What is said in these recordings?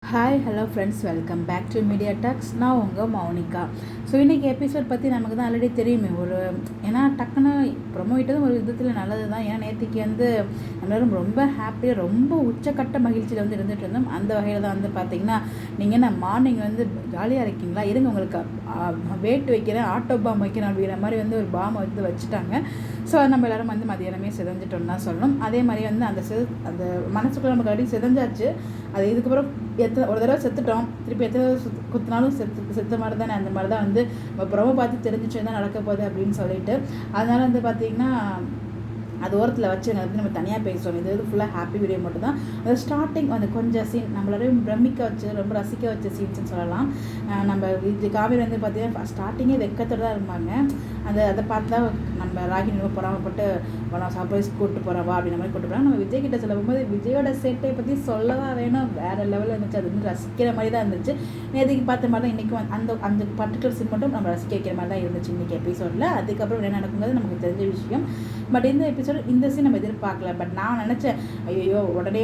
Hi hello friends, welcome back to media talks. நான் உங்கள் Mounika. So இன்றைக்கி எபிசோட் பற்றி நமக்கு தான் ஆல்ரெடி தெரியுமே. ஏன்னா டக்குன்னு ப்ரொமோ விட்டதும் ஒரு விதத்தில் நல்லது தான். ஏன்னா நேற்றுக்கு எல்லோரும் ரொம்ப ஹாப்பியாக ரொம்ப உச்சக்கட்ட மகிழ்ச்சியில் இருந்துகிட்டு இருந்தோம். அந்த வகையில் தான் பார்த்திங்கன்னா, நீங்கள் என்ன மார்னிங் ஜாலியாக இருக்கீங்களா, இருங்க உங்களுக்கு வெயிட் வைக்கிறேன், ஆட்டோ பாம் வைக்கிறேன் அப்படிங்கிற மாதிரி ஒரு பாமை வச்சுட்டாங்க. ஸோ நம்ம எல்லோரும் மதியானமே சிதைஞ்சிட்டோம்னு தான் சொல்லணும். அதே மாதிரி அந்த மனசுக்குள்ள நமக்கு அடி சிதைஞ்சாச்சு. அது இதுக்கப்புறம் ஒரு தடவை செத்துட்டோம், திருப்பி எத்தனை குத்தினாலும் செத்த மாதிரி தானே. அந்த மாதிரி தான் நம்ம பார்த்து தெரிஞ்சிச்சு தான் நடக்க போகுது அப்படின்னு சொல்லிட்டு, அதனால் பார்த்திங்கன்னா அது ஓரத்தில் வச்சு நம்ம தனியாக பேசுவோம். இது ஃபுல்லாக ஹாப்பி வீடியோ மட்டும் தான். அது ஸ்டார்டிங் கொஞ்சம் சீன் நம்மளோடையும் பிரமிக்க வச்சு ரொம்ப ரசிக்க வச்ச சீன்ஸ்ன்னு சொல்லலாம். நம்ம காவேரி பார்த்திங்கன்னா ஸ்டார்டிங்கே வெக்கத்தோடு தான் இருப்பாங்க. அதை பார்த்து தான் நம்ம ராகினி பொறாமப்பட்டு சர்ப்ரைஸ் கூப்பிட்டு போகிறவா அப்படின்ற மாதிரி கூப்பிட்டு போகிறாங்க. நம்ம விஜய் கிட்ட சொல்லும்போது விஜயோட சேட்டை பற்றி சொல்லவா வேணும், வேறு லெவலில் இருந்துச்சு. அது ரசிக்கிற மாதிரி தான் இருந்துச்சு. நேற்றுக்கு பார்த்த மாதிரி தான் இன்றைக்கும் அந்த பர்டிகுலர் சீன் மட்டும் நம்ம ரசிக்க வைக்கிற மாதிரி தான் இருந்துச்சு இன்றைக்கி எபிசோடில். அதுக்கப்புறம் என்ன நடக்கும்போது நமக்கு தெரிஞ்ச விஷயம். பட் இந்த சீன் நம்ம எதிர்பார்க்கல. பட் நான் நினச்சேன், ஐயோ உடனே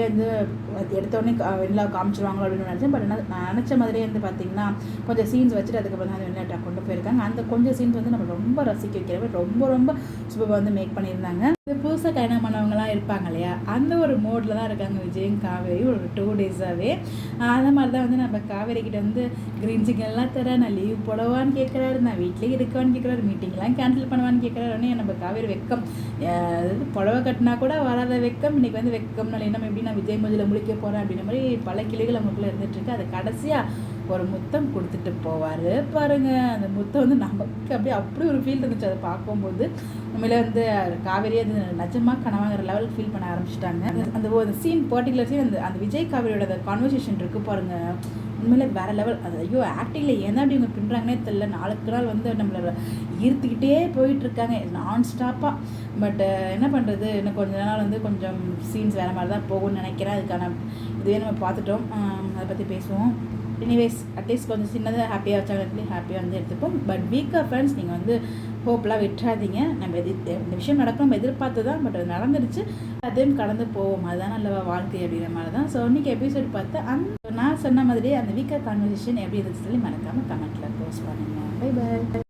எடுத்தோடனே வெண்ணிலா காமிச்சிருவாங்களோ அப்படின்னு நினச்சேன். பட் நான் நினச்ச மாதிரியே பார்த்திங்கன்னா கொஞ்சம் சீன்ஸ் வச்சுட்டு அதுக்கப்புறம் தான் வெண்ணிலாட்டா கொண்டு போயிருக்காங்க. அந்த கொஞ்சம் சீன்ஸ் நம்ம ரொம்ப ரசிக்க வைக்கிற மாதிரி ரொம்ப சூப்பராக மேக் பண்ணியிருந்தாங்க. இது புதுசாக கல்யாணம் பண்ணவங்களாம் இருப்பாங்க இல்லையா, அந்த ஒரு மோடில் தான் இருக்காங்க விஜயும் காவேரி ஒரு 2 டேஸாகவே. அந்த மாதிரி தான் நம்ம காவேரி கிட்ட க்ரீன் சிக்கன்லாம் தர, நான் லீவ் போடவான்னு கேட்குறாரு, நான் வீட்டிலே இருக்கவான்னு கேட்குறாரு, மீட்டிங்லாம் கேன்சல் பண்ணுவான்னு கேட்குறாரு. நம்ம காவேரி வெக்கம், புடவை கட்டினா கூட வராத வெக்கம், இன்றைக்கி வெக்கம்னால நம்ம எப்படி நான் விஜய் மொழியில் முழிக்க போகிறேன் அப்படின்ற மாதிரி பல கிளிகள் நமக்குள்ளே இருந்துகிட்ருக்கு. அது கடைசியாக ஒரு முத்தம் கொடுத்துட்டு போவார் பாருங்கள். அந்த முத்தம் நமக்கு அப்படி ஒரு ஃபீல் இருந்துச்சு. அதை பார்க்கும்போது உண்மையிலே காவேரி அது நிஜமாக கனவாங்கிற லெவலுக்கு ஃபீல் பண்ண ஆரம்பிச்சிட்டாங்க. அந்த சீன் பர்டிகுலர் சீன் அந்த விஜய் காவேரியோட அந்த கான்வர்சேஷன் இருக்குது பாருங்கள், உண்மையிலே வேறு லெவல். அது ஐயோ ஆக்டிங்கில் ஏன்னா அப்படி இவங்க பின்னுறாங்கன்னே தெரியல. நாளுக்கு நாள் நம்மளை ஈர்த்துக்கிட்டே போயிட்டுருக்காங்க நான் ஸ்டாப்பாக. பட் என்ன பண்ணுறது, இன்னும் கொஞ்ச நாள் கொஞ்சம் சீன்ஸ் வேறு மாதிரி தான் போகும்னு நினைக்கிறேன். அதுக்கான இதுவே நம்ம பார்த்துட்டோம். அதை பற்றி பேசுவோம். எனிவேஸ் அட்லீஸ்ட் கொஞ்சம் சின்னதாக ஹாப்பியாக வச்சாங்க, ஹாப்பியாக எடுத்துப்போம். பட் வீக்காக ஃப்ரெண்ட்ஸ் நீங்கள் ஹோப்லாம் விட்டுறாதீங்க. நம்ம இந்த விஷயம் நடக்கும் நம்ம எதிர்பார்த்து தான், பட் அது நடந்துருச்சு, அதையும் கடந்து போவோம். அதுதான் நல்ல வாழ்க்கை அப்படிங்கிற மாதிரி தான். ஸோ இன்றைக்கி எபிசோட் பார்த்து நான் சொன்ன மாதிரியே அந்த வீக்காக கான்வர்சேஷன் எப்படி இருந்துச்சு சொல்லி மறக்காமல் கமெண்ட்டில் போஸ்ட் பண்ணுங்கள். Bye bye.